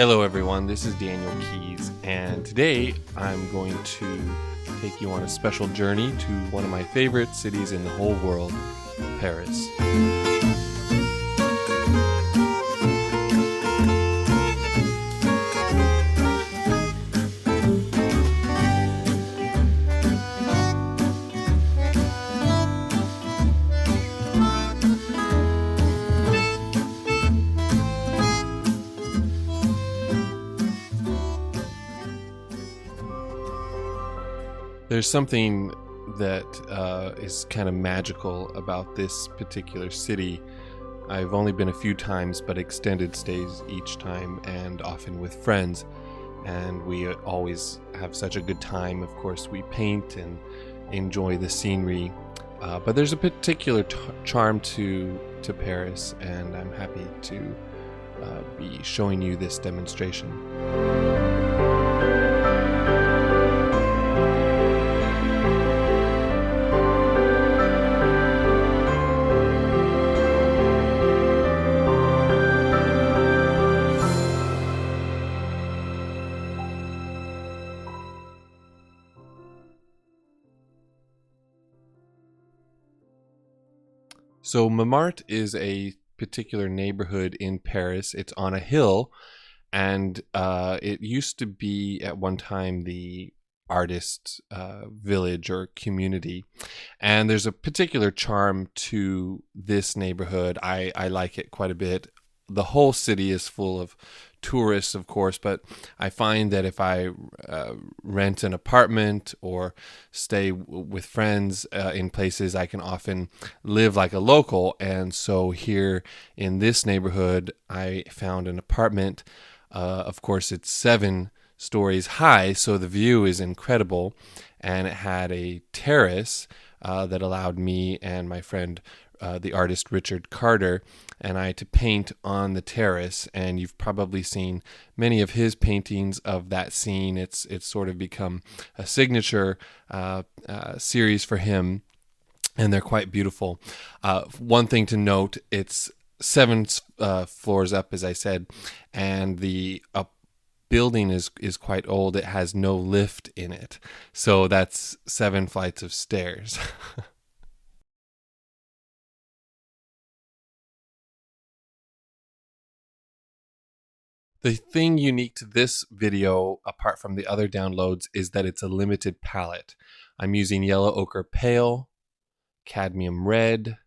Hello everyone, this is Daniel Keys, and today I'm going to take you on a special journey to one of my favorite cities in the whole world, Paris. There's something that is kind of magical about this particular city. I've only been a few times, but extended stays each time, and often with friends. And we always have such a good time. Of course, we paint and enjoy the scenery. But there's a particular charm to Paris, and I'm happy to be showing you this demonstration. So Montmartre is a particular neighborhood in Paris. It's on a hill, and it used to be at one time the artist village or community. And there's a particular charm to this neighborhood. I like it quite a bit. The whole city is full of tourists, of course, but I find that if I rent an apartment or stay with friends in places, I can often live like a local. And so here in this neighborhood, I found an apartment. Of course, it's 7 stories high, so the view is incredible. And it had a terrace that allowed me and my friend, the artist Richard Carter, and I to paint on the terrace. And you've probably seen many of his paintings of that scene. It's sort of become a signature series for him, and they're quite beautiful. One thing to note, it's 7 floors up, as I said, and the building is quite old. It has no lift in it, so that's 7 flights of stairs. The thing unique to this video, apart from the other downloads, is that it's a limited palette. I'm using yellow ochre pale, cadmium red,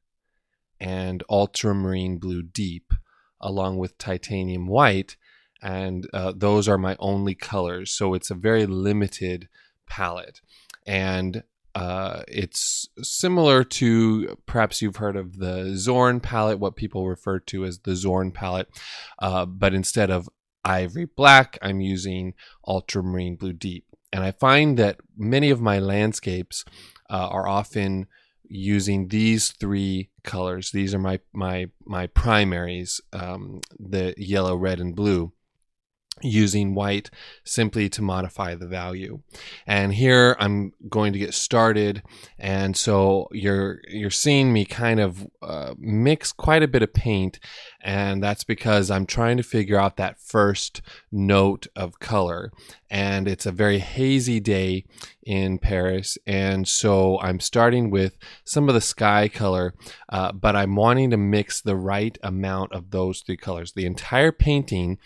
and ultramarine blue deep, along with titanium white, and those are my only colors. So it's a very limited palette. And it's similar to, perhaps you've heard of the Zorn palette, what people refer to as the Zorn palette, but instead of ivory black, I'm using ultramarine blue deep. And I find that many of my landscapes are often using these 3 colors. These are my primaries, the yellow, red, and blue, using white simply to modify the value. And here I'm going to get started, and so you're seeing me kind of mix quite a bit of paint, and that's because I'm trying to figure out that first note of color. And it's a very hazy day in Paris, and so I'm starting with some of the sky color, but I'm wanting to mix the right amount of those 3 colors. The entire painting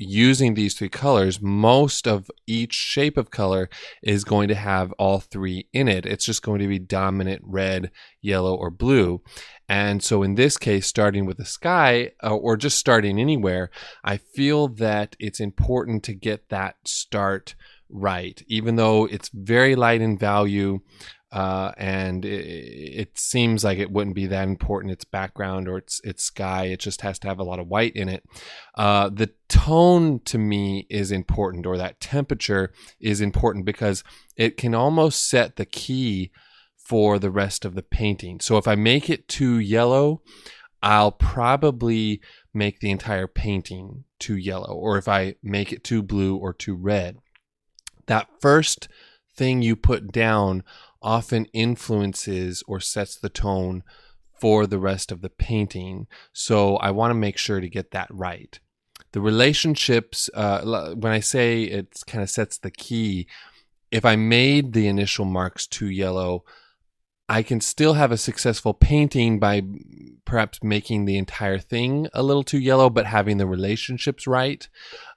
using these 3 colors, most of each shape of color is going to have all 3 in it. It's just going to be dominant red, yellow, or blue. And so in this case, starting with the sky, or just starting anywhere, I feel that it's important to get that start right. Even though it's very light in value, and it seems like it wouldn't be that important, its background or its sky, it just has to have a lot of white in it. The tone to me is important, or that temperature is important, because it can almost set the key for the rest of the painting. So if I make it too yellow, I'll probably make the entire painting too yellow, or if I make it too blue or too red. That first thing you put down often influences or sets the tone for the rest of the painting. So I want to make sure to get that right. The relationships, when I say it kind of sets the key, if I made the initial marks too yellow, I can still have a successful painting by perhaps making the entire thing a little too yellow, but having the relationships right.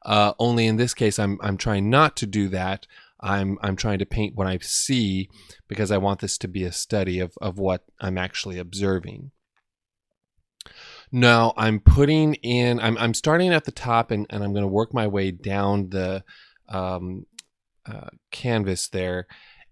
Only in this case, I'm trying not to do that. I'm trying to paint what I see because I want this to be a study of what I'm actually observing. Now I'm putting in, I'm starting at the top and I'm going to work my way down the um, canvas there.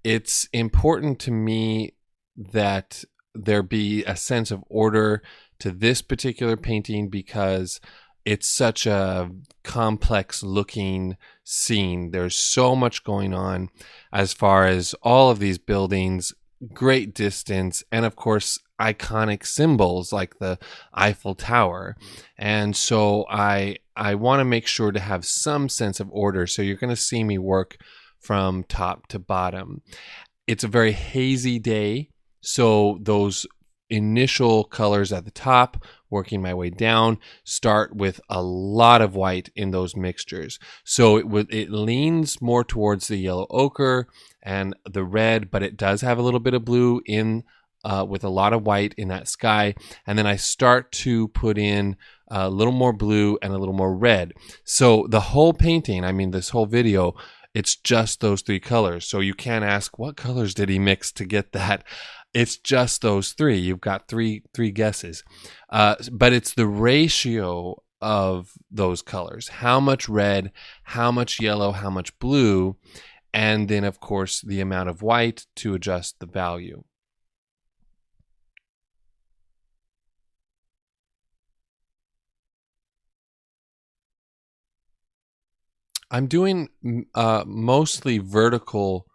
It's important to me that there be a sense of order to this particular painting because it's such a complex looking scene. There's so much going on as far as all of these buildings, great distance, and of course iconic symbols like the Eiffel Tower. And so I want to make sure to have some sense of order. So you're going to see me work from top to bottom. It's a very hazy day, so those initial colors at the top, working my way down, start with a lot of white in those mixtures. So it leans more towards the yellow ochre and the red, but it does have a little bit of blue in with a lot of white in that sky. And then I start to put in a little more blue and a little more red. So the whole painting, I mean, this whole video, it's just those three colors. So you can't ask what colors did he mix to get that. It's just those three. You've got three guesses. But it's the ratio of those colors. How much red, how much yellow, how much blue, and then of course the amount of white to adjust the value. I'm doing mostly vertical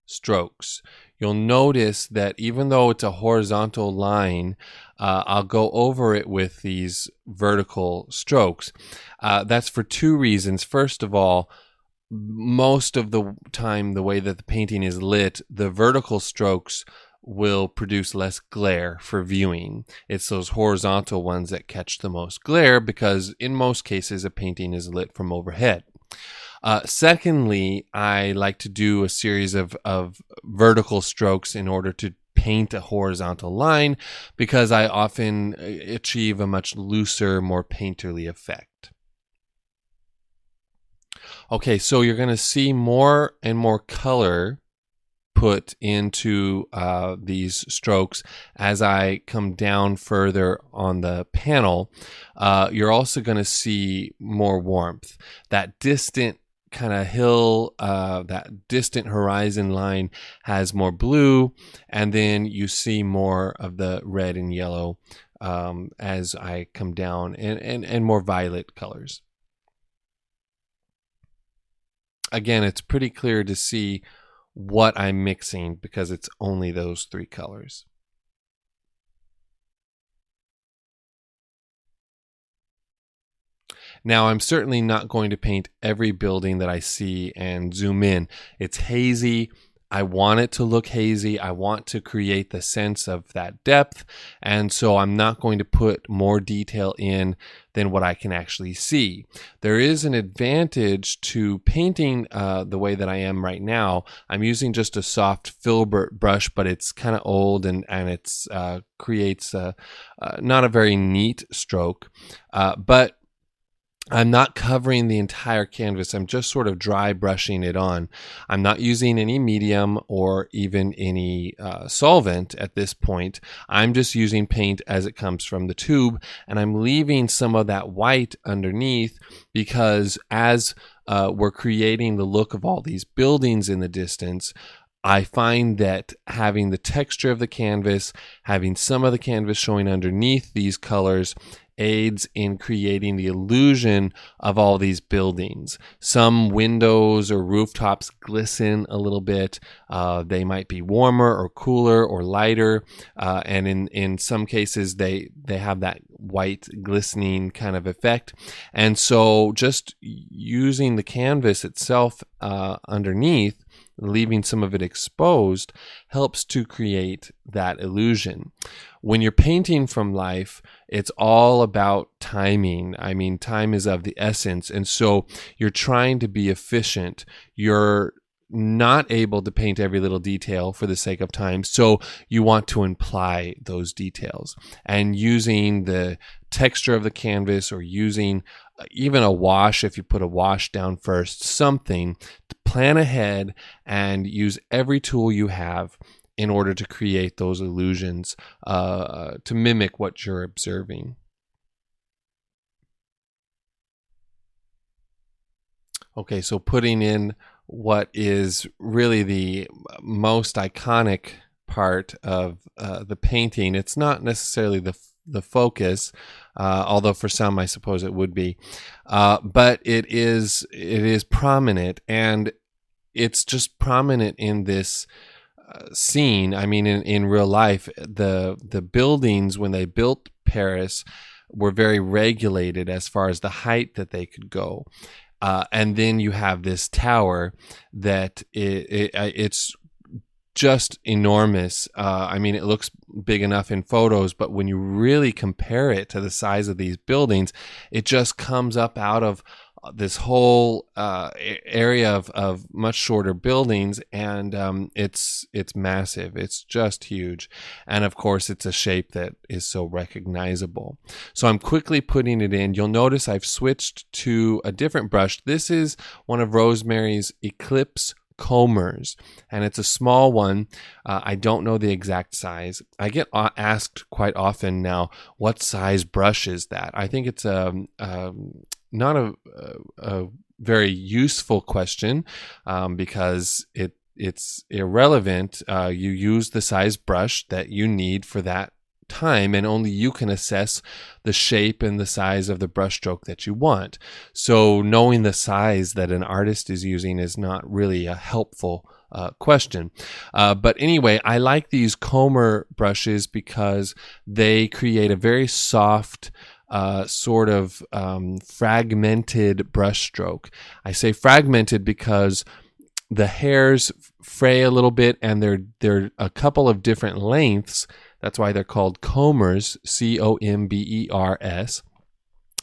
strokes. You'll notice that even though it's a horizontal line, I'll go over it with these vertical strokes. That's for two reasons. First of all, most of the time, the way that the painting is lit, the vertical strokes will produce less glare for viewing. It's those horizontal ones that catch the most glare because in most cases, a painting is lit from overhead. Secondly, I like to do a series of vertical strokes in order to paint a horizontal line because I often achieve a much looser, more painterly effect. Okay, so you're going to see more and more color put into these strokes as I come down further on the panel. You're also going to see more warmth. That distant kind of hill, that distant horizon line has more blue, and then you see more of the red and yellow as I come down, and more violet colors. Again, it's pretty clear to see what I'm mixing because it's only those three colors. Now, I'm certainly not going to paint every building that I see and zoom in. It's hazy. I want it to look hazy. I want to create the sense of that depth. And so I'm not going to put more detail in than what I can actually see. There is an advantage to painting the way that I am right now. I'm using just a soft filbert brush, but it's kind of old and it's creates not a very neat stroke. But I'm not covering the entire canvas. I'm just sort of dry brushing it on. I'm not using any medium or even any solvent at this point. I'm just using paint as it comes from the tube, and I'm leaving some of that white underneath because as we're creating the look of all these buildings in the distance, I find that having the texture of the canvas, having some of the canvas showing underneath these colors, aids in creating the illusion of all these buildings. Some windows or rooftops glisten a little bit. They might be warmer or cooler or lighter. And in some cases, they have that white glistening kind of effect. And so just using the canvas itself underneath, leaving some of it exposed helps to create that illusion. When you're painting from life, it's all about timing. I mean, time is of the essence. And so you're trying to be efficient. You're not able to paint every little detail for the sake of time. So you want to imply those details. And using the texture of the canvas, or using even a wash, if you put a wash down first, something to plan ahead and use every tool you have in order to create those illusions, to mimic what you're observing. Okay, so putting in what is really the most iconic part of the painting. It's not necessarily the focus, although for some I suppose it would be, but it is prominent, and it's just prominent in this scene. I mean, in real life, the buildings when they built Paris were very regulated as far as the height that they could go. And then you have this tower that it's just enormous. I mean, it looks big enough in photos, but when you really compare it to the size of these buildings, it just comes up out of this whole area of much shorter buildings, and it's massive. It's just huge, and of course, it's a shape that is so recognizable. So I'm quickly putting it in. You'll notice I've switched to a different brush. This is one of Rosemary's Eclipse combers, and it's a small one. I don't know the exact size. I get asked quite often now, what size brush is that? I think it's not a very useful question, because it's irrelevant. You use the size brush that you need for that time, and only you can assess the shape and the size of the brushstroke that you want. So knowing the size that an artist is using is not really a helpful question. But anyway, I like these comber brushes because they create a very soft, sort of fragmented brushstroke. I say fragmented because the hairs fray a little bit, and they're a couple of different lengths. That's why they're called combers, Combers,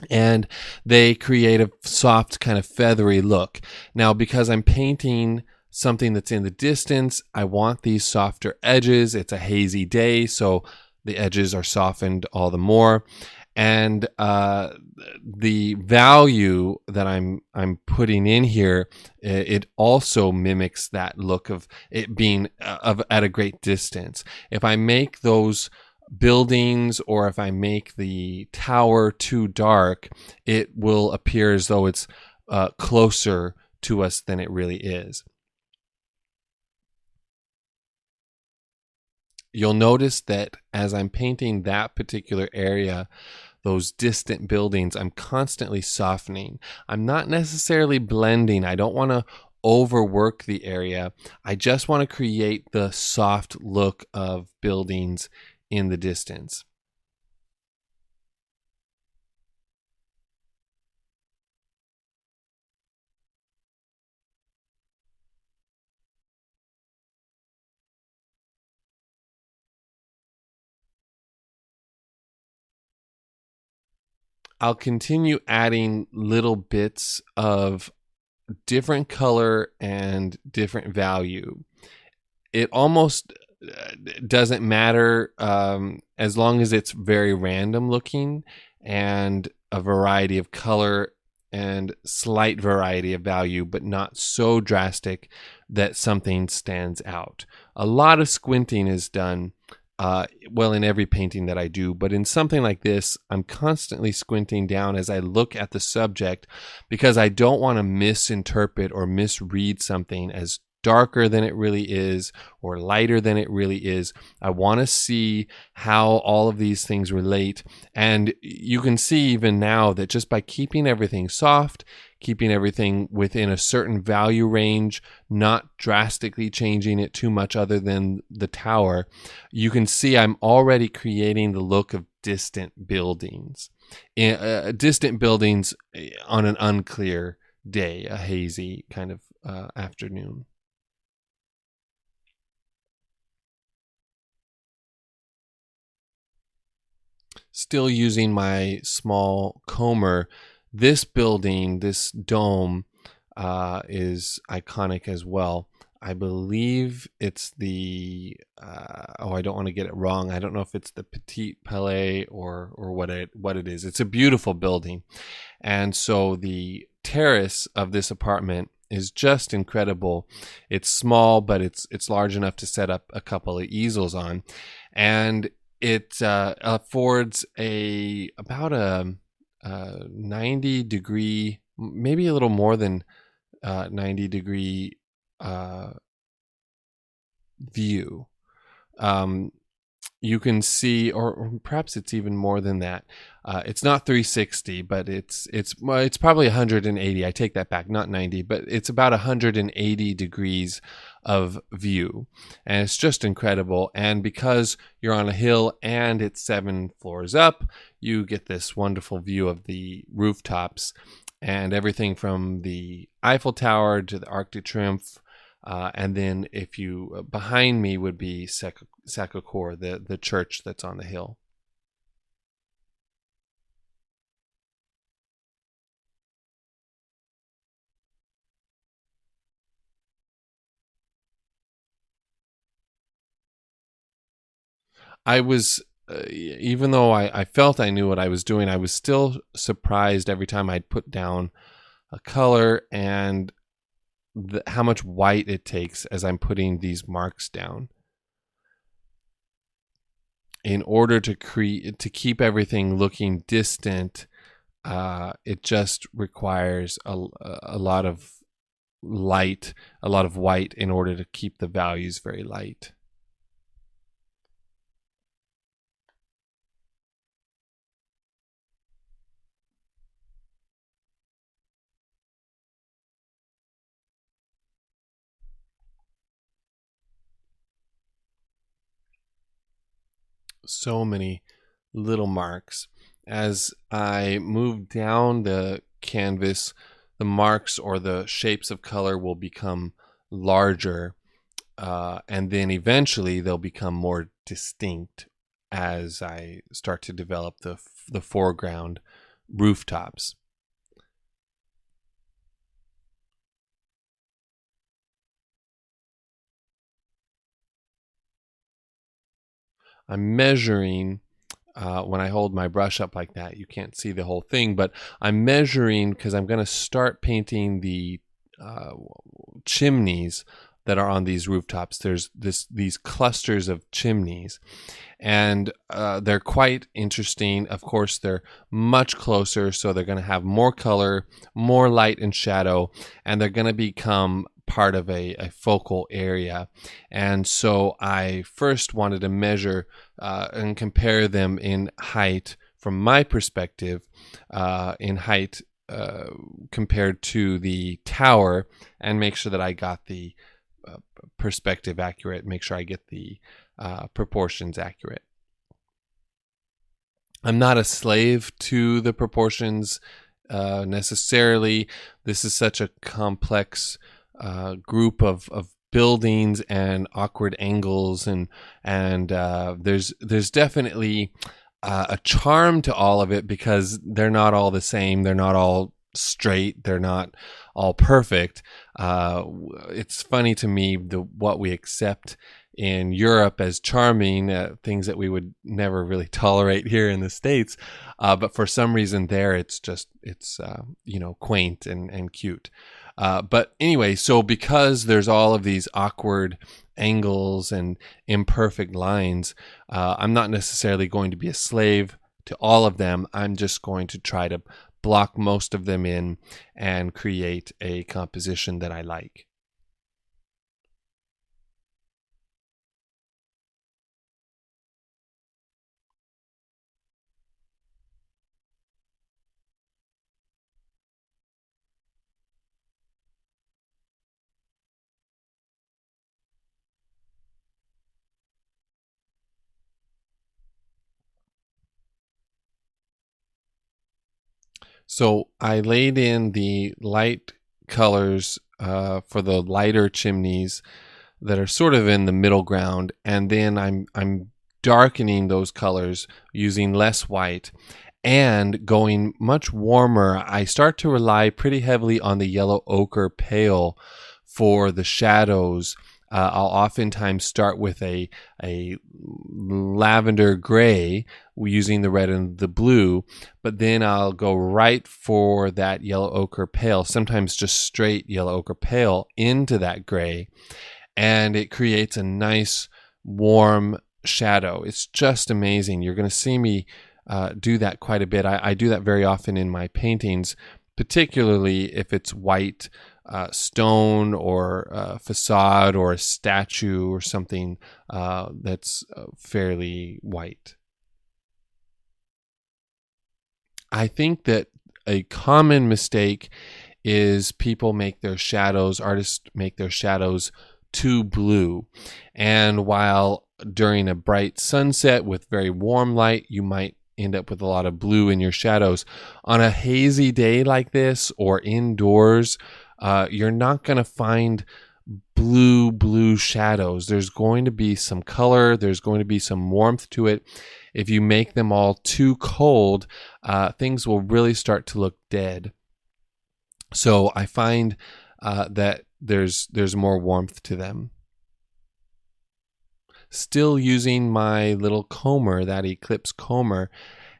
and they create a soft kind of feathery look. Now, because I'm painting something that's in the distance, I want these softer edges. It's a hazy day, so the edges are softened all the more. And the value that I'm putting in here, it also mimics that look of it being at a great distance. If I make those buildings, or if I make the tower too dark, it will appear as though it's closer to us than it really is. You'll notice that as I'm painting that particular area, those distant buildings, I'm constantly softening. I'm not necessarily blending. I don't want to overwork the area. I just want to create the soft look of buildings in the distance. I'll continue adding little bits of different color and different value. It almost doesn't matter, as long as it's very random looking and a variety of color and slight variety of value, but not so drastic that something stands out. A lot of squinting is done, well, in every painting that I do, but in something like this, I'm constantly squinting down as I look at the subject, because I don't want to misinterpret or misread something as darker than it really is or lighter than it really is. I want to see how all of these things relate. And you can see even now that just by keeping everything soft, keeping everything within a certain value range, not drastically changing it too much other than the tower, you can see I'm already creating the look of distant buildings. Distant buildings on an unclear day, a hazy kind of afternoon. Still using my small comber, this building, this dome, is iconic as well. I believe it's the I don't want to get it wrong. I don't know if it's the Petit Palais or what it is. It's a beautiful building. And so the terrace of this apartment is just incredible. It's small, but it's large enough to set up a couple of easels on, and it affords about a 90-degree, maybe a little more than 90-degree view. You can see, or perhaps it's even more than that. It's not 360, but it's probably 180. I take that back, not 90, but it's about 180 degrees of view, and it's just incredible. And because you're on a hill and it's 7 floors up, you get this wonderful view of the rooftops and everything from the Eiffel Tower to the Arc de Triomphe. And then if you behind me would be Sacre-Cœur, the church that's on the hill. I was, even though I felt I knew what I was doing, I was still surprised every time I'd put down a color and how much white it takes as I'm putting these marks down. In order to keep everything looking distant, it just requires a lot of light, a lot of white in order to keep the values very light. So many little marks. As I move down the canvas, the marks or the shapes of color will become larger, and then eventually they'll become more distinct as I start to develop the foreground rooftops. I'm measuring when I hold my brush up like that. You can't see the whole thing, but I'm measuring because I'm going to start painting the uh, chimneys that are on these rooftops. There's these clusters of chimneys, and they're quite interesting. Of course, they're much closer, so they're going to have more color, more light and shadow, and they're going to become part of a focal area. And so I first wanted to measure and compare them in height from my perspective, in height compared to the tower, and make sure that I got the perspective accurate, make sure I get the proportions accurate. I'm not a slave to the proportions necessarily. This is such a complex group of buildings and awkward angles, and there's definitely a charm to all of it because they're not all the same. They're not all straight. They're not all perfect. It's funny to me what we accept in Europe as charming, things that we would never really tolerate here in the States. But for some reason there, it's quaint and cute. But anyway, so because there's all of these awkward angles and imperfect lines, I'm not necessarily going to be a slave to all of them. I'm just going to try to block most of them in and create a composition that I like. So I laid in the light colors for the lighter chimneys that are sort of in the middle ground, and then I'm darkening those colors using less white and going much warmer, I start to rely pretty heavily on the yellow ochre pale for the shadows. I'll oftentimes start with a lavender gray using the red and the blue, but then I'll go right for that yellow ochre pale, sometimes just straight yellow ochre pale into that gray, and it creates a nice warm shadow. It's just amazing. You're going to see me do that quite a bit. I do that very often in my paintings, particularly if it's white stone or facade or a statue or something that's fairly white. I think that a common mistake is people make their shadows, artists make their shadows too blue. And while during a bright sunset with very warm light, you might end up with a lot of blue in your shadows, on a hazy day like this or indoors, you're not going to find blue shadows. There's going to be some color. There's going to be some warmth to it. If you make them all too cold, things will really start to look dead. So I find that there's more warmth to them. Still using my little comber, that Eclipse comber,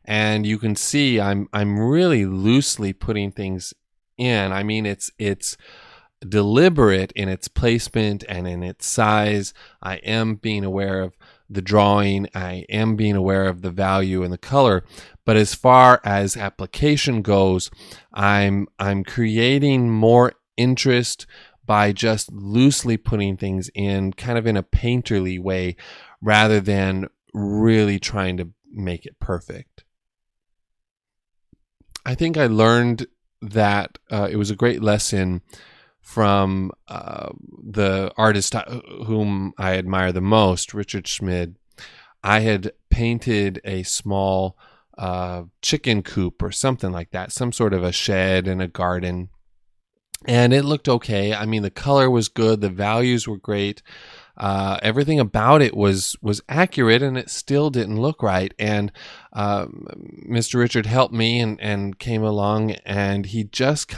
and you can see I'm really loosely putting things in. I mean, it's deliberate in its placement and in its size. I am being aware of the drawing. I am being aware of the value and the color. But as far as application goes, I'm creating more interest by just loosely putting things in, kind of in a painterly way, rather than really trying to make it perfect. I think I learned that it was a great lesson from the artist whom I admire the most, Richard Schmid. I had painted a small chicken coop or something like that, some sort of a shed in a garden. And it looked okay. I mean, the color was good. The values were great. Everything about it was accurate, and it still didn't look right. And Mr. Richard helped me and came along, and he just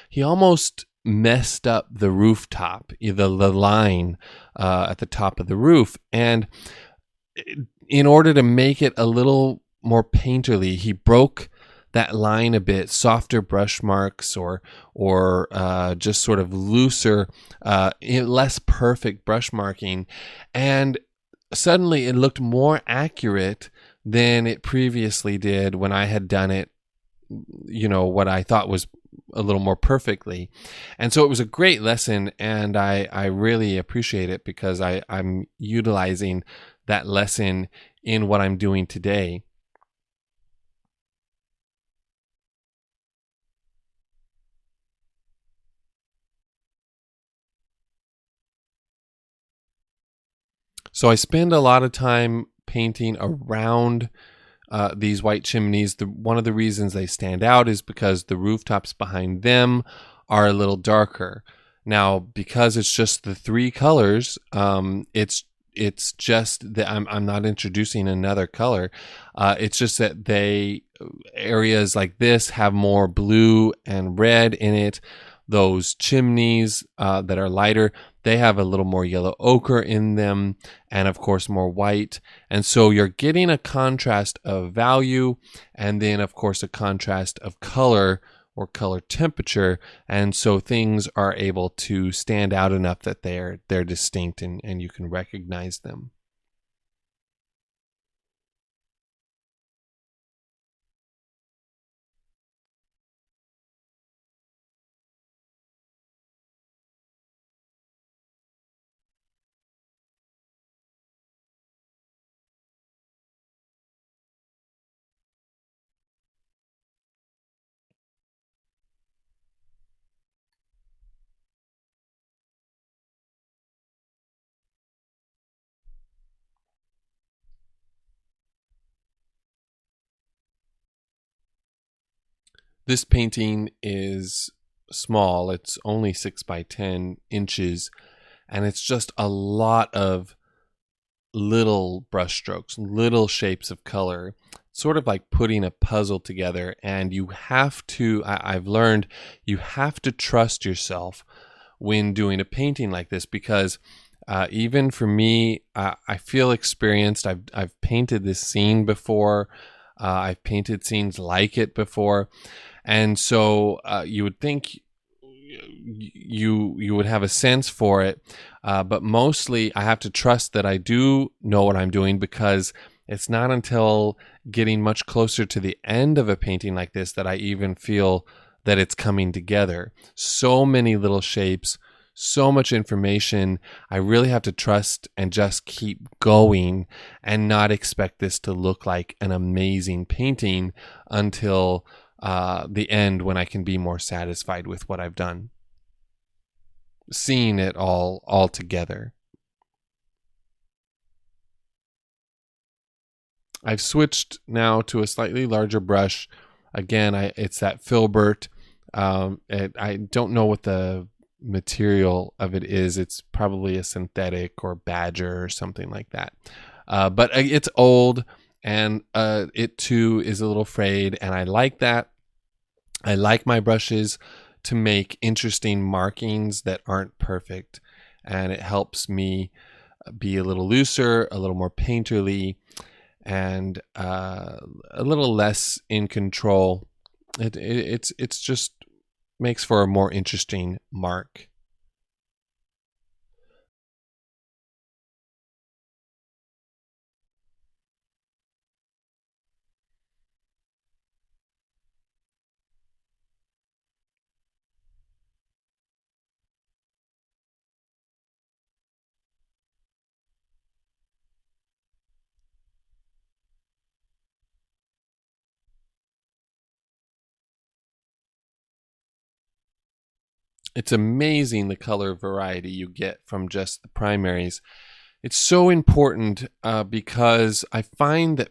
he almost messed up the rooftop, the line at the top of the roof. And in order to make it a little more painterly, he broke that line a bit, softer brush marks or just sort of looser, less perfect brush marking. And suddenly it looked more accurate than it previously did when I had done it, what I thought was a little more perfectly. And so it was a great lesson, and I really appreciate it because I'm utilizing that lesson in what I'm doing today. So I spend a lot of time painting around these white chimneys. One of the reasons they stand out is because the rooftops behind them are a little darker. Now, because it's just the three colors, it's just that I'm not introducing another color. It's just that areas like this have more blue and red in it. Those chimneys that are lighter, they have a little more yellow ochre in them, and of course more white. And so you're getting a contrast of value, and then of course a contrast of color or color temperature. And so things are able to stand out enough that they're distinct and you can recognize them. This painting is small. It's only 6 by 10 inches, and it's just a lot of little brush strokes, little shapes of color, sort of like putting a puzzle together. And you have to, I've learned, you have to trust yourself when doing a painting like this, because even for me, I feel experienced. I've painted this scene before. I've painted scenes like it before, and so you would think you would have a sense for it, but mostly I have to trust that I do know what I'm doing, because it's not until getting much closer to the end of a painting like this that I even feel that it's coming together. So many little shapes, so much information. I really have to trust and just keep going and not expect this to look like an amazing painting until the end, when I can be more satisfied with what I've done, seeing it all together. I've switched now to a slightly larger brush. Again, it's that filbert. I don't know what the material of it is. It's probably a synthetic or badger or something like that. But it's old, and it too is a little frayed, and I like that. I like my brushes to make interesting markings that aren't perfect, and it helps me be a little looser, a little more painterly, and a little less in control. It's just makes for a more interesting mark. It's amazing the color variety you get from just the primaries. It's so important because I find that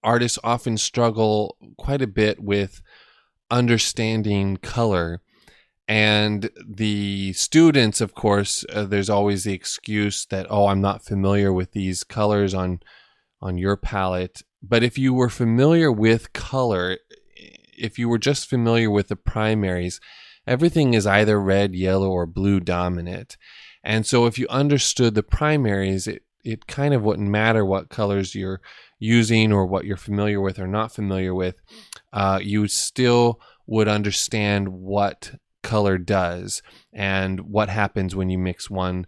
artists often struggle quite a bit with understanding color. And the students, of course, there's always the excuse that, oh, I'm not familiar with these colors on your palette. But if you were familiar with color, if you were just familiar with the primaries, everything is either red, yellow, or blue dominant. And so if you understood the primaries, it kind of wouldn't matter what colors you're using or what you're familiar with or not familiar with. You still would understand what color does and what happens when you mix one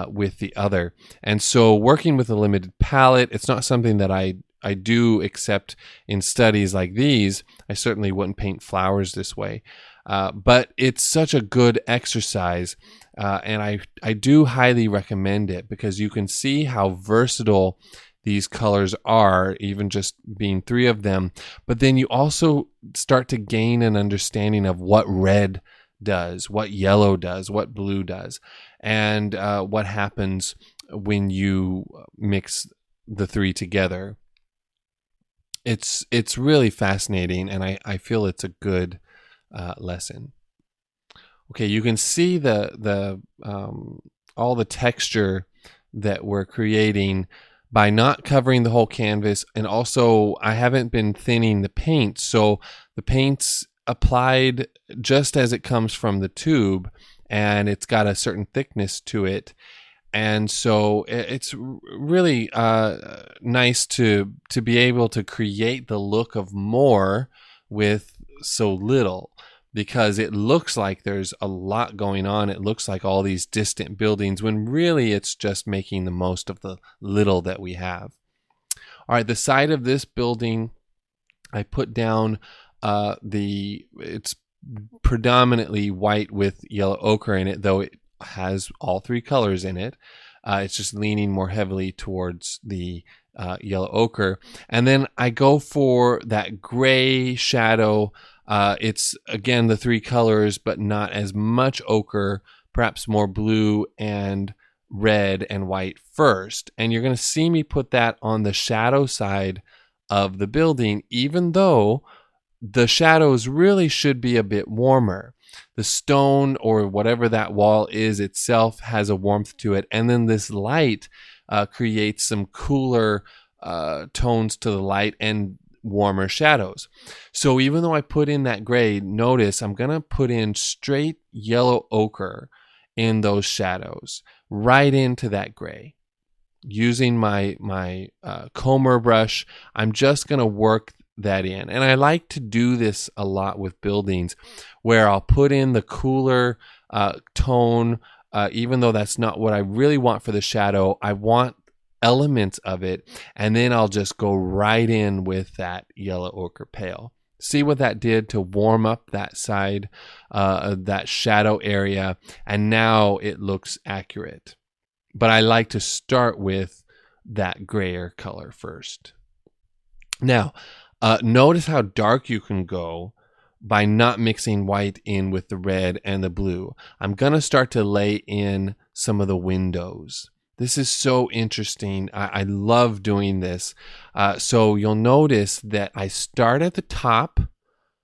with the other. And so working with a limited palette, it's not something that I do except in studies like these. I certainly wouldn't paint flowers this way. But it's such a good exercise, and I do highly recommend it, because you can see how versatile these colors are, even just being three of them. But then you also start to gain an understanding of what red does, what yellow does, what blue does, and what happens when you mix the three together. It's really fascinating, and I feel it's a good lesson. Okay, you can see the all the texture that we're creating by not covering the whole canvas, and also I haven't been thinning the paint, so the paint's applied just as it comes from the tube, and it's got a certain thickness to it. And so it's really nice to be able to create the look of more with so little, because it looks like there's a lot going on. It looks like all these distant buildings, when really it's just making the most of the little that we have. All right, the side of this building, I put down it's predominantly white with yellow ochre in it, though it has all three colors in it. It's just leaning more heavily towards the yellow ochre. And then I go for that gray shadow. It's, again, the three colors, but not as much ochre, perhaps more blue and red and white first. And you're going to see me put that on the shadow side of the building, even though the shadows really should be a bit warmer. The stone or whatever that wall is itself has a warmth to it, and then this light creates some cooler tones to the light and warmer shadows. So even though I put in that gray, notice I'm going to put in straight yellow ochre in those shadows, right into that gray. Using my comber brush, I'm just going to work that in. And I like to do this a lot with buildings where I'll put in the cooler tone, even though that's not what I really want for the shadow. I want elements of it, and then I'll just go right in with that yellow ochre pale. See what that did to warm up that side, that shadow area, and now it looks accurate. But I like to start with that grayer color first. Now, notice how dark you can go by not mixing white in with the red and the blue. I'm going to start to lay in some of the windows. This is so interesting. I love doing this. So you'll notice that I start at the top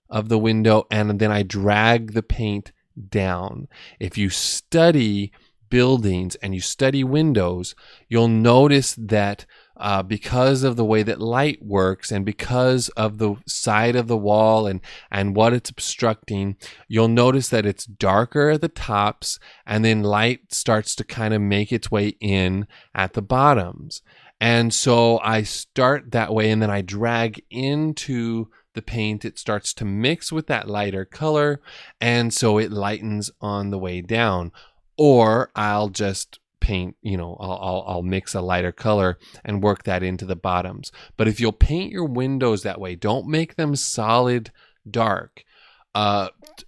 of the window and then I drag the paint down. If you study buildings and you study windows, you'll notice that because of the way that light works and because of the side of the wall and what it's obstructing, you'll notice that it's darker at the tops and then light starts to kind of make its way in at the bottoms. And so I start that way and then I drag into the paint. It starts to mix with that lighter color, and so it lightens on the way down. Or I'll just paint, I'll mix a lighter color and work that into the bottoms. But if you'll paint your windows that way, don't make them solid dark.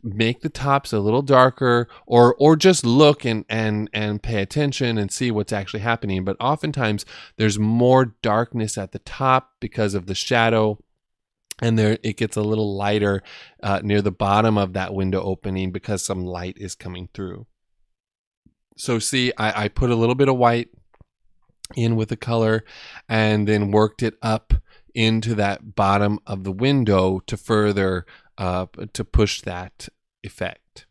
Make the tops a little darker, or just look and pay attention and see what's actually happening. But oftentimes there's more darkness at the top because of the shadow, and there it gets a little lighter near the bottom of that window opening because some light is coming through. So see, I put a little bit of white in with the color and then worked it up into that bottom of the window to further to push that effect.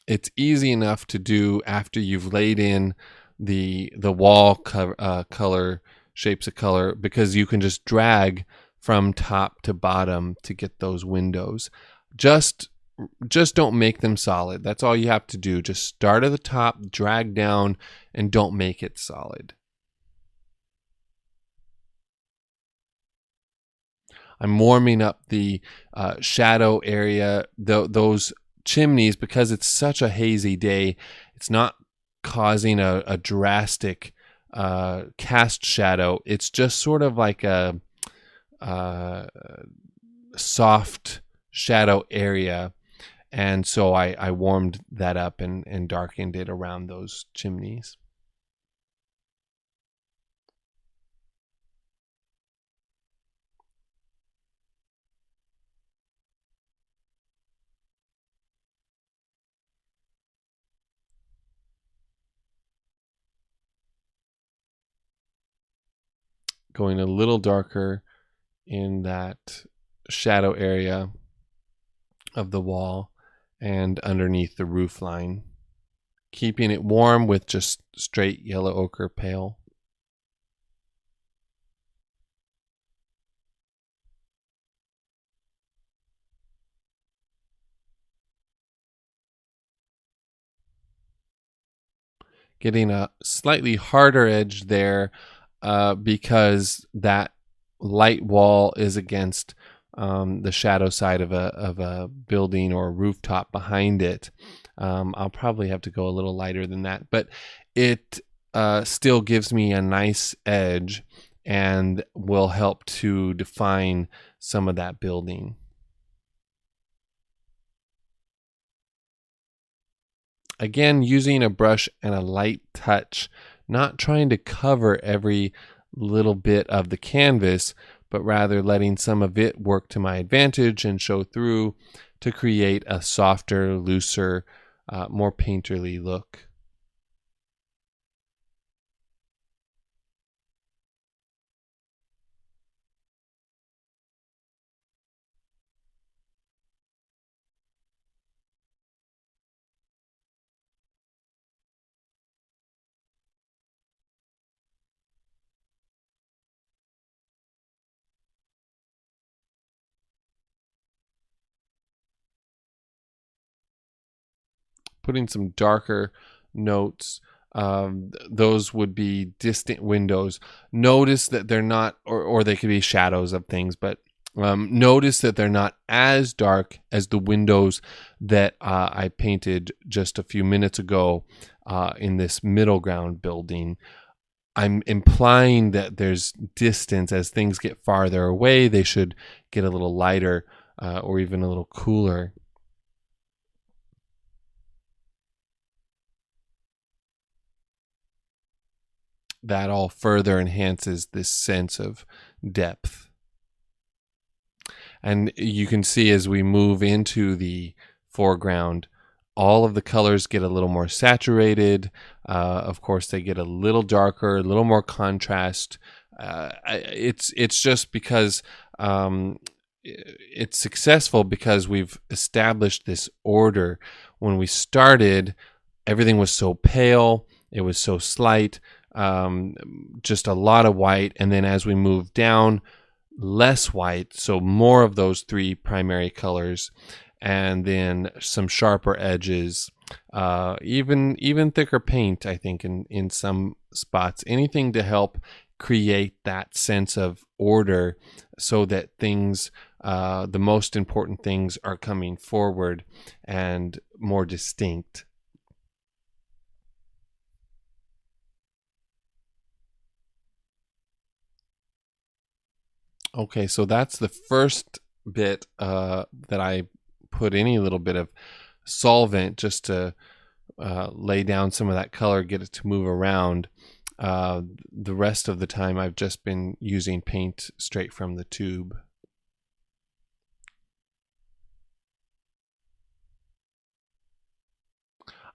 It's easy enough to do after you've laid in the wall color shapes of color, because you can just drag from top to bottom to get those windows. Just don't make them solid. That's all you have to do. Just start at the top, drag down, and don't make it solid. I'm warming up the shadow area, those chimneys, because it's such a hazy day. It's not causing a drastic cast shadow. It's just sort of like a soft shadow area. And so I warmed that up and darkened it around those chimneys. Going a little darker in that shadow area of the wall and underneath the roof line, keeping it warm with just straight yellow ochre pale. Getting a slightly harder edge there because that light wall is against the shadow side of a building or a rooftop behind it. I'll probably have to go a little lighter than that, but it still gives me a nice edge and will help to define some of that building. Again, using a brush and a light touch, not trying to cover every little bit of the canvas, but rather letting some of it work to my advantage and show through to create a softer, looser, more painterly look. putting some darker notes. Those would be distant windows. Notice that they're not, or they could be shadows of things, but notice that they're not as dark as the windows that I painted just a few minutes ago in this middle ground building. I'm implying that there's distance. As things get farther away, they should get a little lighter or even a little cooler. That all further enhances this sense of depth. And you can see as we move into the foreground, all of the colors get a little more saturated. Of course, they get a little darker, a little more contrast. It's just because it's successful because we've established this order. When we started, everything was so pale, it was so slight, just a lot of white. And then as we move down, less white, so more of those three primary colors, and then some sharper edges, even thicker paint, I think, in some spots. Anything to help create that sense of order so that things, the most important things, are coming forward and more distinct. Okay, so that's the first bit that I put any little bit of solvent just to lay down some of that color, get it to move around. The rest of the time I've just been using paint straight from the tube.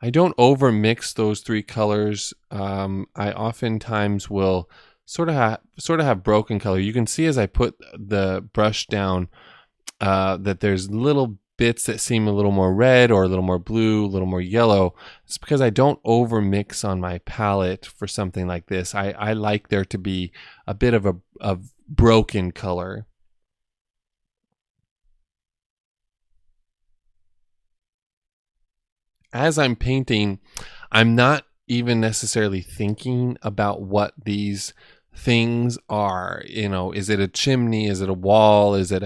I don't over mix those three colors. I oftentimes will sort of have broken color. You can see as I put the brush down that there's little bits that seem a little more red or a little more blue, a little more yellow. It's because I don't over mix on my palette for something like this. I like there to be a bit of a broken color. As I'm painting, I'm not even necessarily thinking about what these things are. You know, is it a chimney? Is it a wall? Is it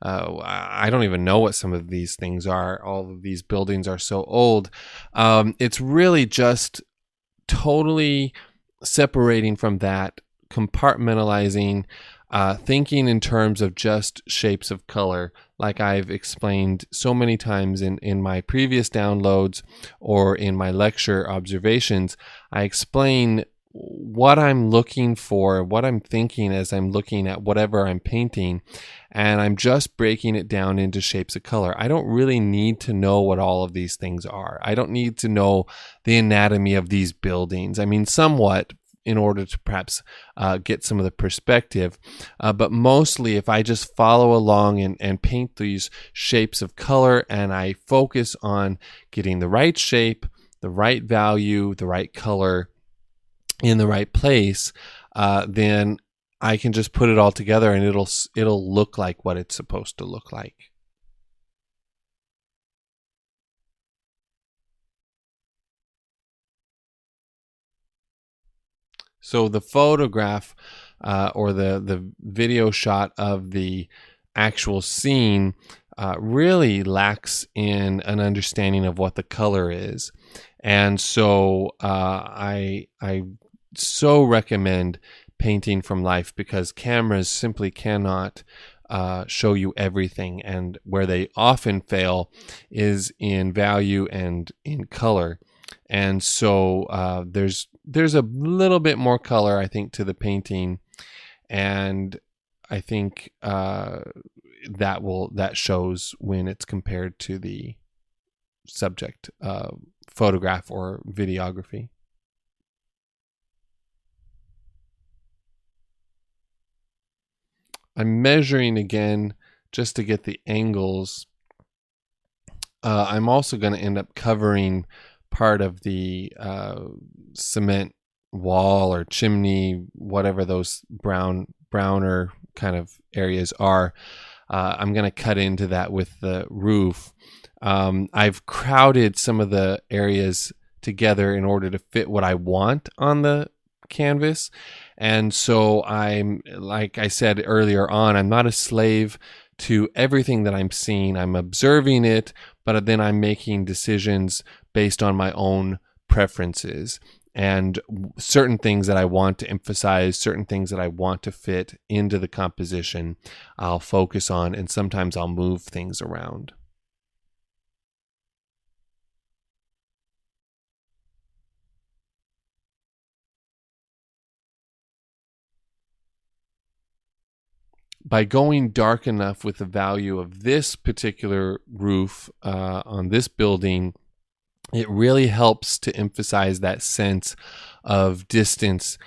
I don't even know what some of these things are. All of these buildings are so old. It's really just totally separating from that, compartmentalizing, thinking in terms of just shapes of color, like I've explained so many times in my previous downloads or in my lecture observations. I explain what I'm looking for, what I'm thinking as I'm looking at whatever I'm painting, and I'm just breaking it down into shapes of color. I don't really need to know what all of these things are. I don't need to know the anatomy of these buildings. I mean, somewhat, in order to perhaps get some of the perspective. But mostly, if I just follow along and paint these shapes of color, and I focus on getting the right shape, the right value, the right color in the right place, then I can just put it all together and it'll look like what it's supposed to look like. So the photograph or the video shot of the actual scene really lacks in an understanding of what the color is. And so I so recommend painting from life, because cameras simply cannot show you everything, and where they often fail is in value and in color. And so there's a little bit more color, I think, to the painting, and I think that shows when it's compared to the subject photograph or videography. I'm measuring again just to get the angles. I'm also going to end up covering part of the cement wall or chimney, whatever those browner kind of areas are. I'm going to cut into that with the roof. I've crowded some of the areas together in order to fit what I want on the canvas. And so I'm, like I said earlier on, I'm not a slave to everything that I'm seeing. I'm observing it, but then I'm making decisions based on my own preferences and certain things that I want to emphasize, certain things that I want to fit into the composition, I'll focus on, and sometimes I'll move things around. By going dark enough with the value of this particular roof on this building, it really helps to emphasize that sense of distance,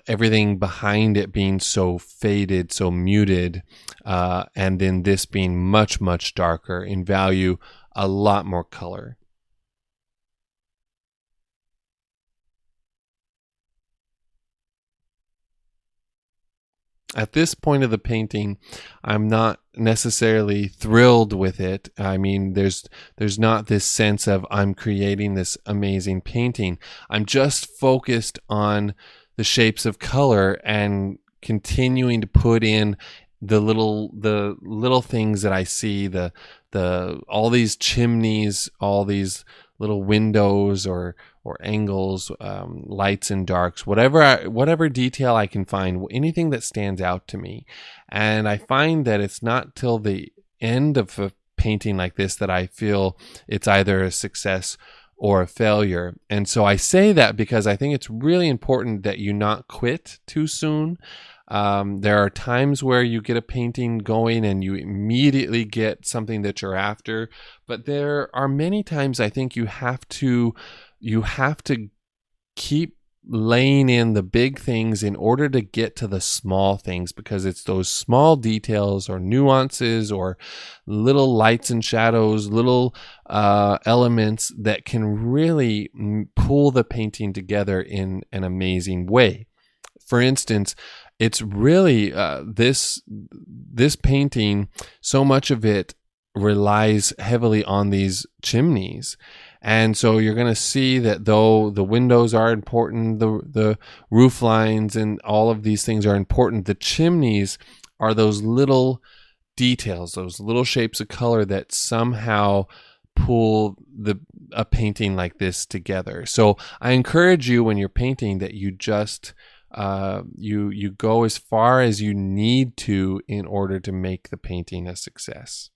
everything behind it being so faded, so muted, and then this being much, much darker in value, a lot more color. At this point of the painting, I'm not necessarily thrilled with it. I mean, there's not this sense of I'm creating this amazing painting. I'm just focused on the shapes of color and continuing to put in the little things that I see, the all these chimneys, all these little windows or angles, lights and darks, whatever detail I can find, anything that stands out to me. And I find that it's not till the end of a painting like this that I feel it's either a success or a failure. And so I say that because I think it's really important that you not quit too soon. There are times where you get a painting going and you immediately get something that you're after, but there are many times I think you have to keep laying in the big things in order to get to the small things, because it's those small details or nuances or little lights and shadows, little elements that can really pull the painting together in an amazing way. For instance, it's really this painting, so much of it relies heavily on these chimneys. And so you're going to see that though the windows are important, the roof lines and all of these things are important, the chimneys are those little details, those little shapes of color that somehow pull a painting like this together. So I encourage you when you're painting that you just you go as far as you need to in order to make the painting a success.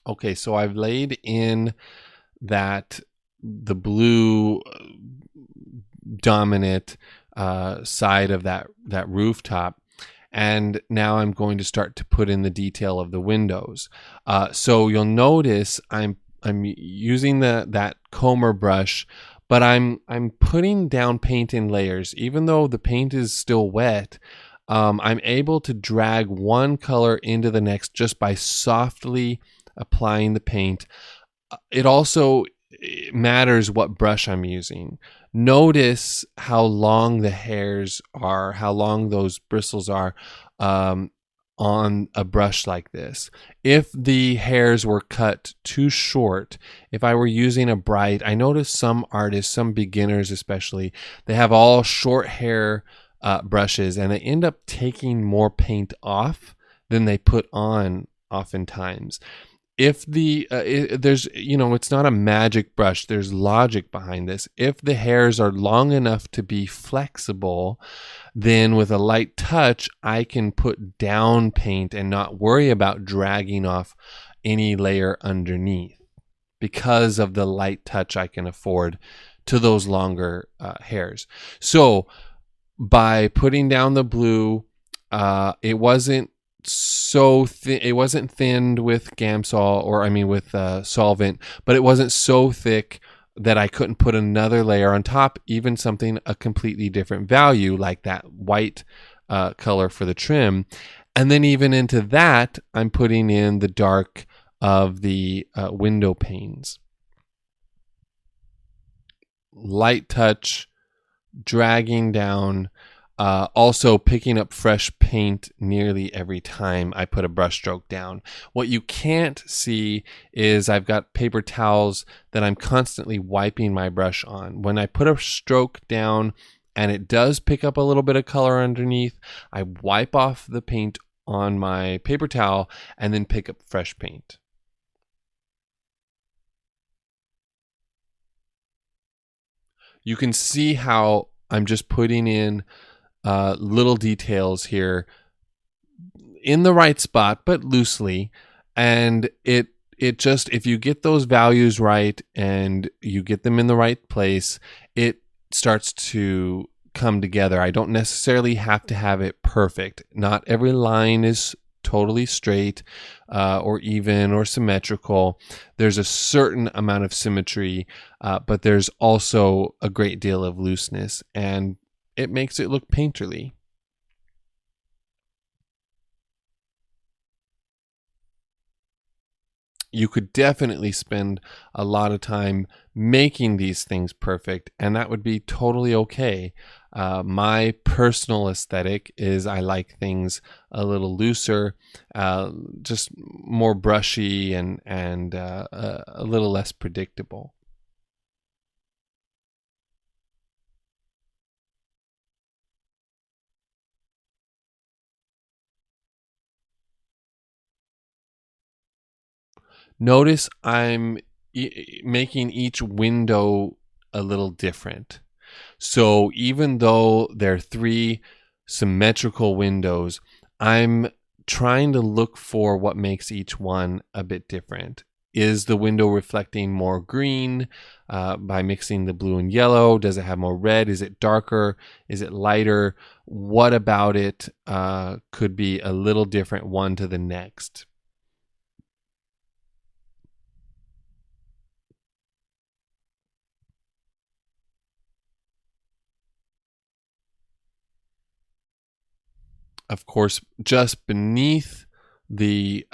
Okay, so I've laid in that the blue dominant side of that rooftop, and now I'm going to start to put in the detail of the windows. So you'll notice I'm using that comber brush, but I'm putting down paint in layers, even though the paint is still wet. I'm able to drag one color into the next just by softly applying the paint. It also matters what brush I'm using. Notice how long the hairs are, how long those bristles are on a brush like this. If the hairs were cut too short, if I were using a bright, I notice some artists, some beginners especially, they have all short hair brushes and they end up taking more paint off than they put on oftentimes. If there's, it's not a magic brush, there's logic behind this. If the hairs are long enough to be flexible, then with a light touch I can put down paint and not worry about dragging off any layer underneath, because of the light touch I can afford to those longer hairs. So by putting down the blue, it wasn't so thin. It wasn't thinned with Gamsol, or I mean with solvent, but it wasn't so thick that I couldn't put another layer on top, even something a completely different value like that white color for the trim. And then even into that, I'm putting in the dark of the window panes. Light touch, dragging down. Also, picking up fresh paint nearly every time I put a brush stroke down. What you can't see is I've got paper towels that I'm constantly wiping my brush on. When I put a stroke down and it does pick up a little bit of color underneath, I wipe off the paint on my paper towel and then pick up fresh paint. You can see how I'm just putting in little details here in the right spot, but loosely. And it just, if you get those values right and you get them in the right place, it starts to come together. I don't necessarily have to have it perfect. Not every line is totally straight or even or symmetrical. There's a certain amount of symmetry, but there's also a great deal of looseness, and it makes it look painterly. You could definitely spend a lot of time making these things perfect, and that would be totally okay. My personal aesthetic is I like things a little looser, just more brushy and a little less predictable. Notice I'm making each window a little different. So even though they're three symmetrical windows, I'm trying to look for what makes each one a bit different. Is the window reflecting more green by mixing the blue and yellow? Does it have more red? Is it darker? Is it lighter? What about it could be a little different one to the next? Of course, just beneath the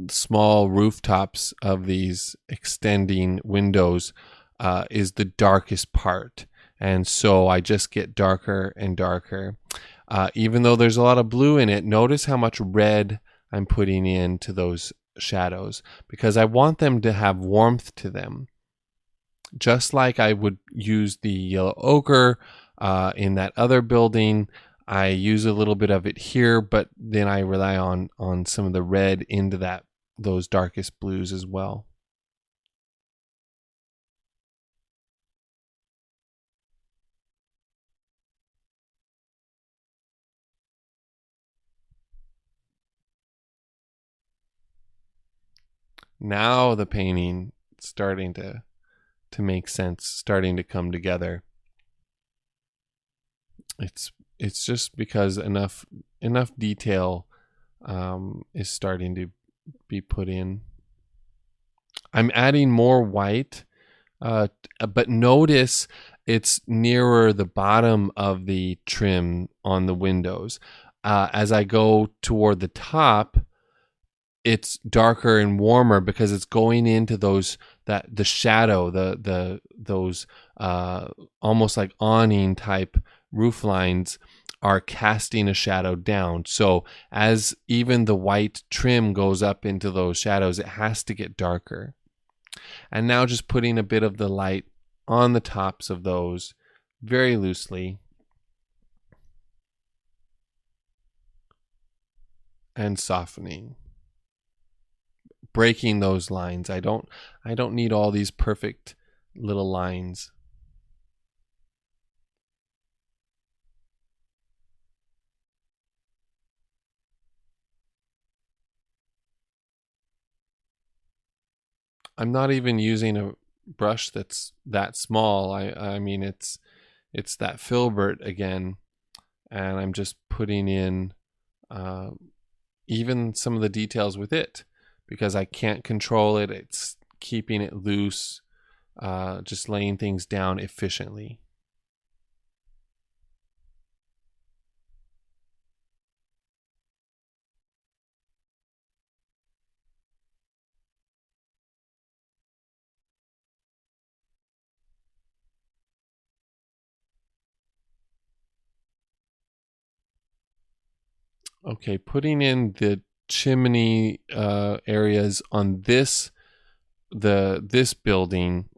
small rooftops of these extending windows is the darkest part. And so I just get darker and darker. Even though there's a lot of blue in it, notice how much red I'm putting into those shadows because I want them to have warmth to them. Just like I would use the yellow ochre in that other building, I use a little bit of it here, but then I rely on some of the red into those darkest blues as well. Now the painting starting to make sense, starting to come together. It's just because enough detail is starting to be put in. I'm adding more white, but notice it's nearer the bottom of the trim on the windows. As I go toward the top, it's darker and warmer because it's going into the shadow, those almost like awning type roof lines are casting a shadow down. So as even the white trim goes up into those shadows, it has to get darker. And now just putting a bit of the light on the tops of those very loosely and softening, breaking those lines. I don't need all these perfect little lines. I'm not even using a brush that's that small. I mean it's that filbert again, and I'm just putting in uh, even some of the details with it because I can't control it. It's keeping it loose, just laying things down efficiently. Okay, putting in the chimney areas on this building,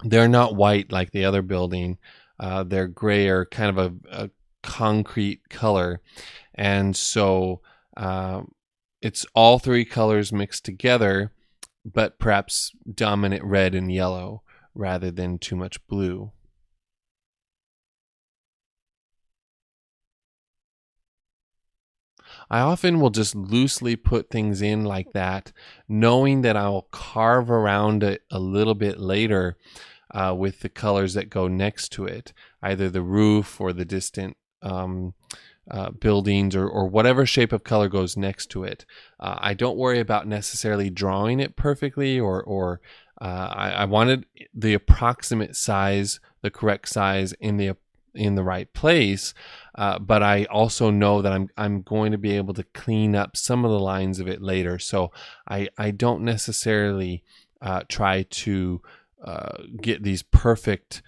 they're not white like the other building. They're gray or kind of a concrete color, and so it's all three colors mixed together, but perhaps dominant red and yellow rather than too much blue. I often will just loosely put things in like that, knowing that I'll carve around it a little bit later with the colors that go next to it, either the roof or the distant buildings or whatever shape of color goes next to it. I don't worry about necessarily drawing it perfectly or I wanted the approximate size, the correct size in the right place, but I also know that I'm going to be able to clean up some of the lines of it later. So I don't necessarily try to get these perfect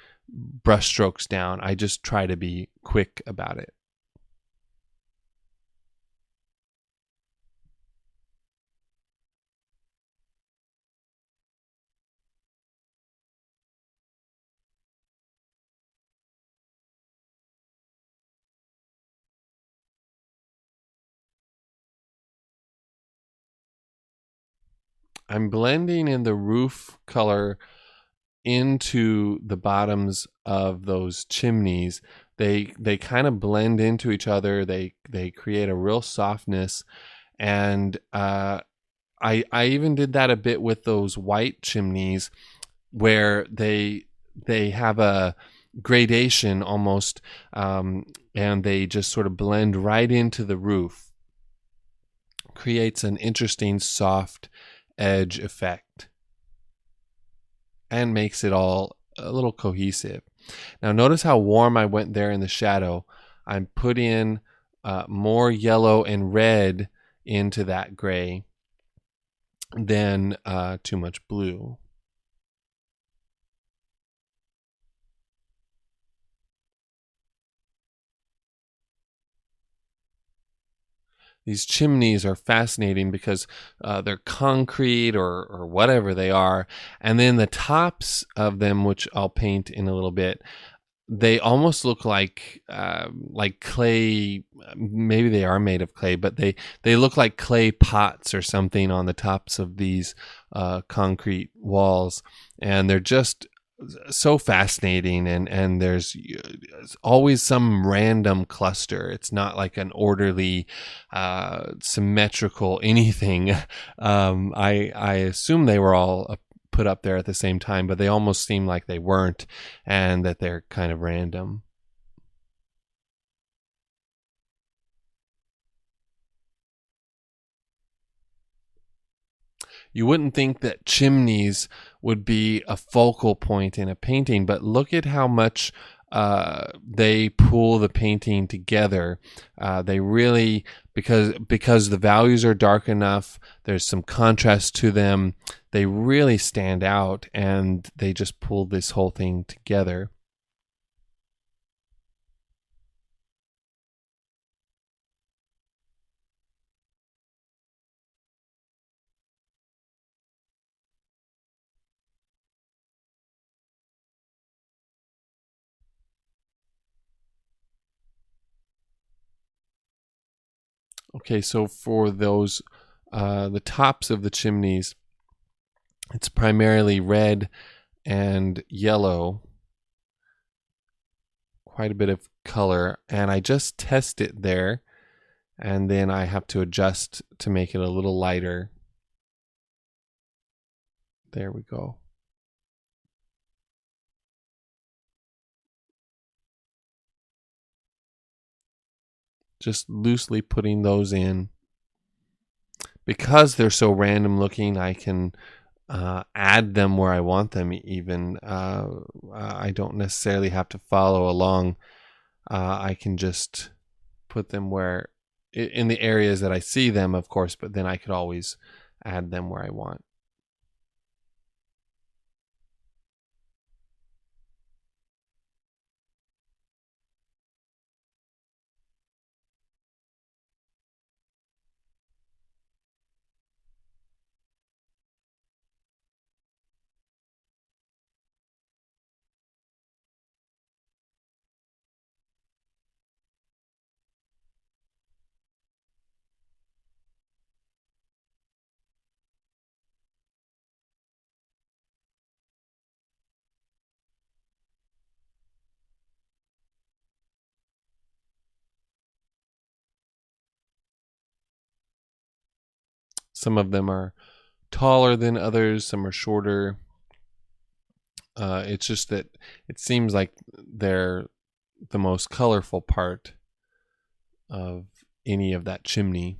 brushstrokes down. I just try to be quick about it. I'm blending in the roof color into the bottoms of those chimneys. They kind of blend into each other. They create a real softness, and I even did that a bit with those white chimneys where they have a gradation almost, and they just sort of blend right into the roof. Creates an interesting soft edge effect and makes it all a little cohesive. Now notice how warm I went there in the shadow. I put in more yellow and red into that gray than too much blue. These chimneys are fascinating because they're concrete or whatever they are. And then the tops of them, which I'll paint in a little bit, they almost look like clay. Maybe they are made of clay, but they look like clay pots or something on the tops of these concrete walls, and they're just so fascinating. And there's always some random cluster. It's not like an orderly, symmetrical anything. I assume they were all put up there at the same time, but they almost seem like they weren't and that they're kind of random. You wouldn't think that chimneys would be a focal point in a painting, but look at how much they pull the painting together. They really, because the values are dark enough, there's some contrast to them. They really stand out, and they just pull this whole thing together. Okay, so for those, the tops of the chimneys, it's primarily red and yellow, quite a bit of color, and I just test it there, and then I have to adjust to make it a little lighter. There we go. Just loosely putting those in. Because they're so random looking, I can add them where I want them even. I don't necessarily have to follow along. I can just put them where in the areas that I see them, of course, but then I could always add them where I want. Some of them are taller than others, some are shorter. It's just that it seems like they're the most colorful part of any of that chimney.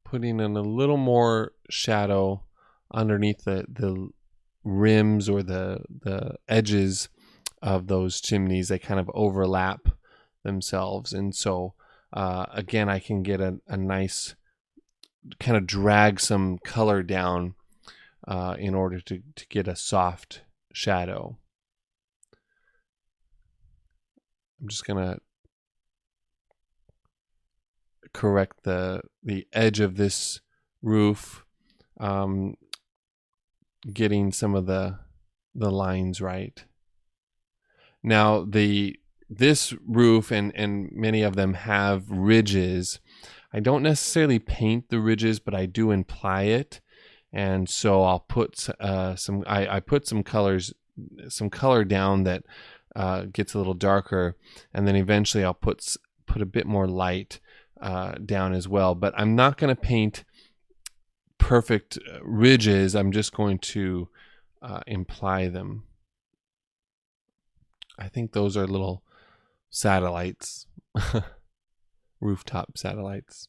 Putting in a little more shadow underneath the rims or the edges of those chimneys. They kind of overlap themselves, and so again, I can get a nice kind of drag some color down in order to get a soft shadow. I'm just gonna correct the edge of this roof, getting some of the lines right. Now this roof and many of them have ridges. I don't necessarily paint the ridges, but I do imply it, and so I'll put I put some color down that gets a little darker, and then eventually I'll put a bit more light down as well. But I'm not going to paint perfect ridges. I'm just going to imply them. I think those are little satellites, rooftop satellites.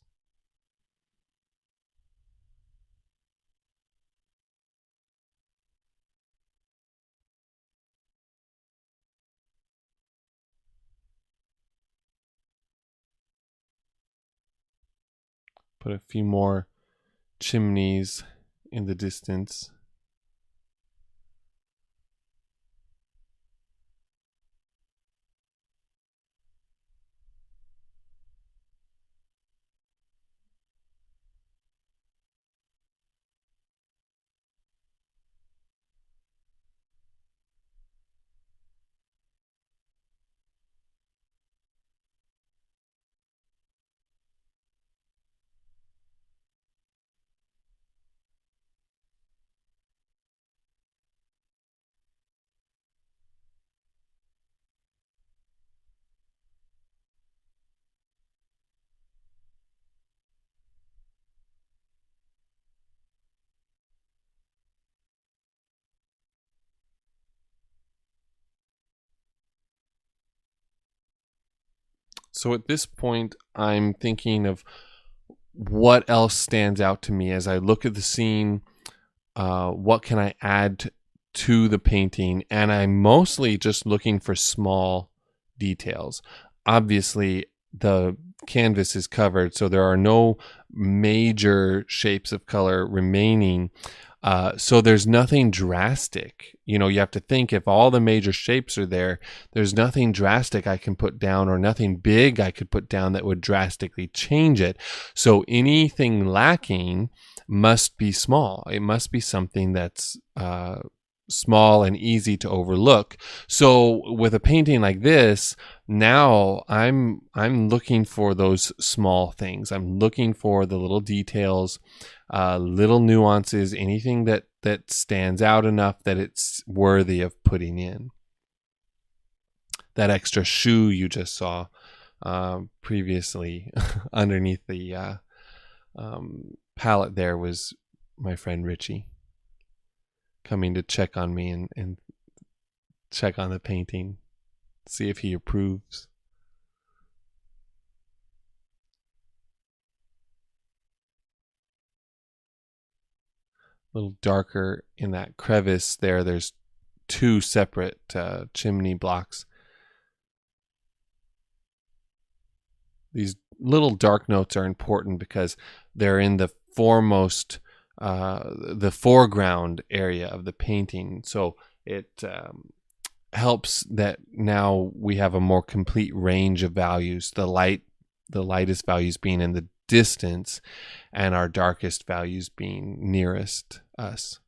Put a few more chimneys in the distance. So at this point, I'm thinking of what else stands out to me as I look at the scene. What can I add to the painting? And I'm mostly just looking for small details. Obviously, the canvas is covered, so there are no major shapes of color remaining. So there's nothing drastic. You know, you have to think if all the major shapes are there, there's nothing drastic I can put down or nothing big I could put down that would drastically change it. So anything lacking must be small. It must be something that's small and easy to overlook. So with a painting like this, now I'm looking for those small things. I'm looking for the little details, little nuances, anything that stands out enough that it's worthy of putting in. That extra shoe you just saw previously underneath the palette there was my friend Richie coming to check on me and check on the painting, see if he approves. A little darker in that crevice there. There's two separate chimney blocks. These little dark notes are important because they're in the the foreground area of the painting. So it helps that now we have a more complete range of values. The lightest values being in the distance, and our darkest values being nearest us.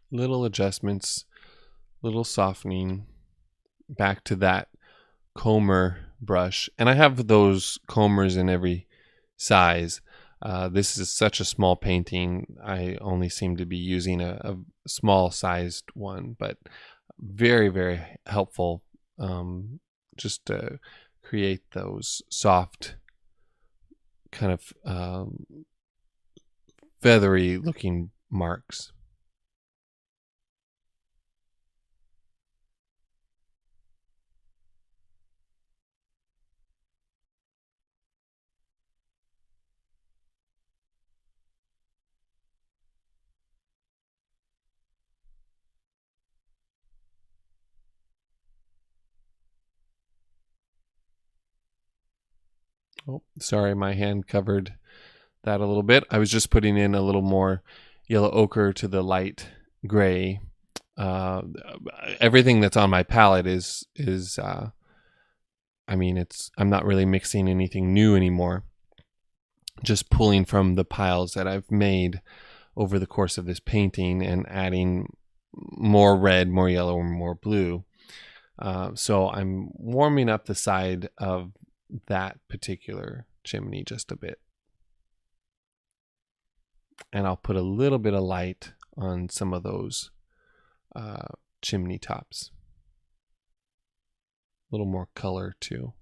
Little adjustments, little softening back to that comber brush. And I have those combers in every size. This is such a small painting. I only seem to be using a small sized one, but very, very helpful just to create those soft, kind of feathery looking marks. Oh, sorry, my hand covered that a little bit. I was just putting in a little more yellow ochre to the light gray. Uh, Everything that's on my palette is I mean, I'm not really mixing anything new anymore. Just pulling from the piles that I've made over the course of this painting and adding more red, more yellow, and more blue. So I'm warming up the side of that particular chimney just a bit. And I'll put a little bit of light on some of those chimney tops. A little more color too.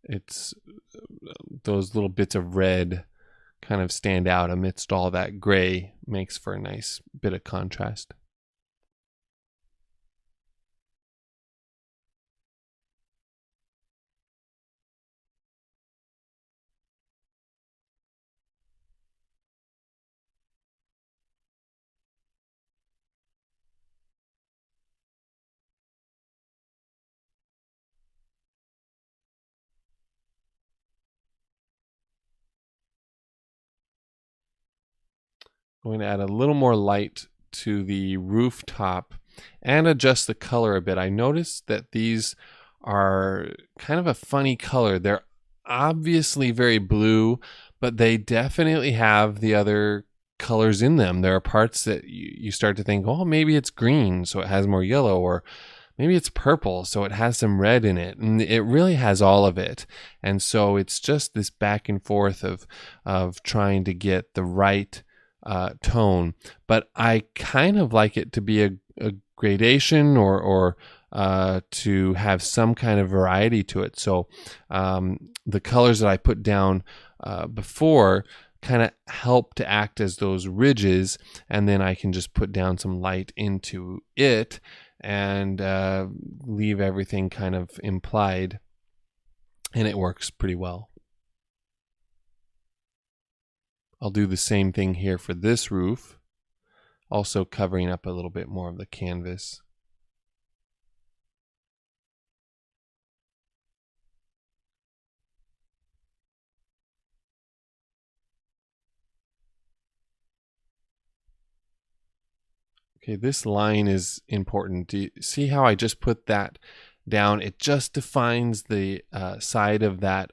It's those little bits of red kind of stand out amidst all that gray, makes for a nice bit of contrast. Going to add a little more light to the rooftop and adjust the color a bit. I noticed that these are kind of a funny color. They're obviously very blue, but they definitely have the other colors in them. There are parts that you start to think, oh, maybe it's green, so it has more yellow, or maybe it's purple, so it has some red in it. And it really has all of it. And so it's just this back and forth of trying to get the right tone. But I kind of like it to be a gradation or to have some kind of variety to it. So the colors that I put down before kind of help to act as those ridges, and then I can just put down some light into it and leave everything kind of implied, and it works pretty well. I'll do the same thing here for this roof, also covering up a little bit more of the canvas. Okay, this line is important. Do you see how I just put that down, it just defines the side of that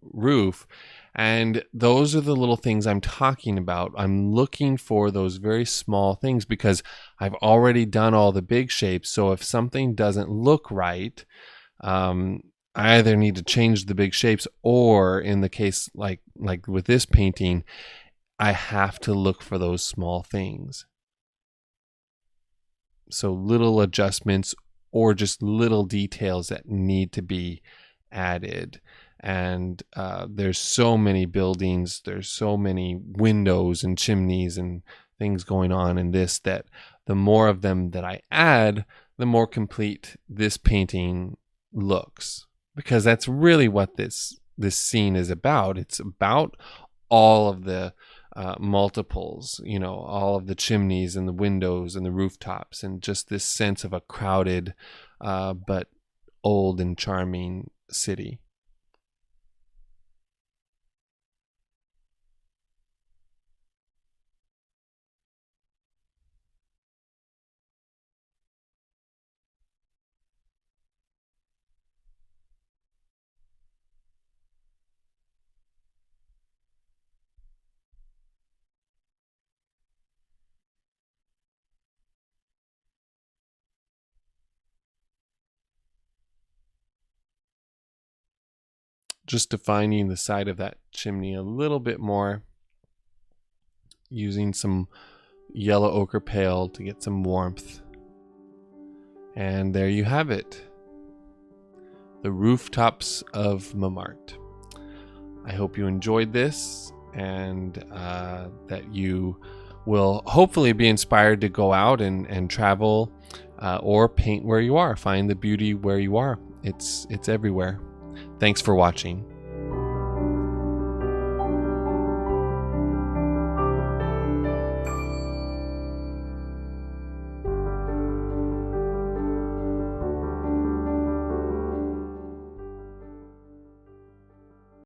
roof. And those are the little things I'm talking about. I'm looking for those very small things because I've already done all the big shapes. So if something doesn't look right, I either need to change the big shapes, or in the case like with this painting, I have to look for those small things. So little adjustments or just little details that need to be added. And there's so many buildings, there's so many windows and chimneys and things going on in this, that the more of them that I add, the more complete this painting looks. Because that's really what this scene is about. It's about all of the multiples, all of the chimneys and the windows and the rooftops, and just this sense of a crowded but old and charming city. Just defining the side of that chimney a little bit more, using some yellow ochre pale to get some warmth. And there you have it, the rooftops of Montmartre. I hope you enjoyed this, and that you will hopefully be inspired to go out and travel, or paint where you are. Find the beauty where you are. It's everywhere. Thanks for watching.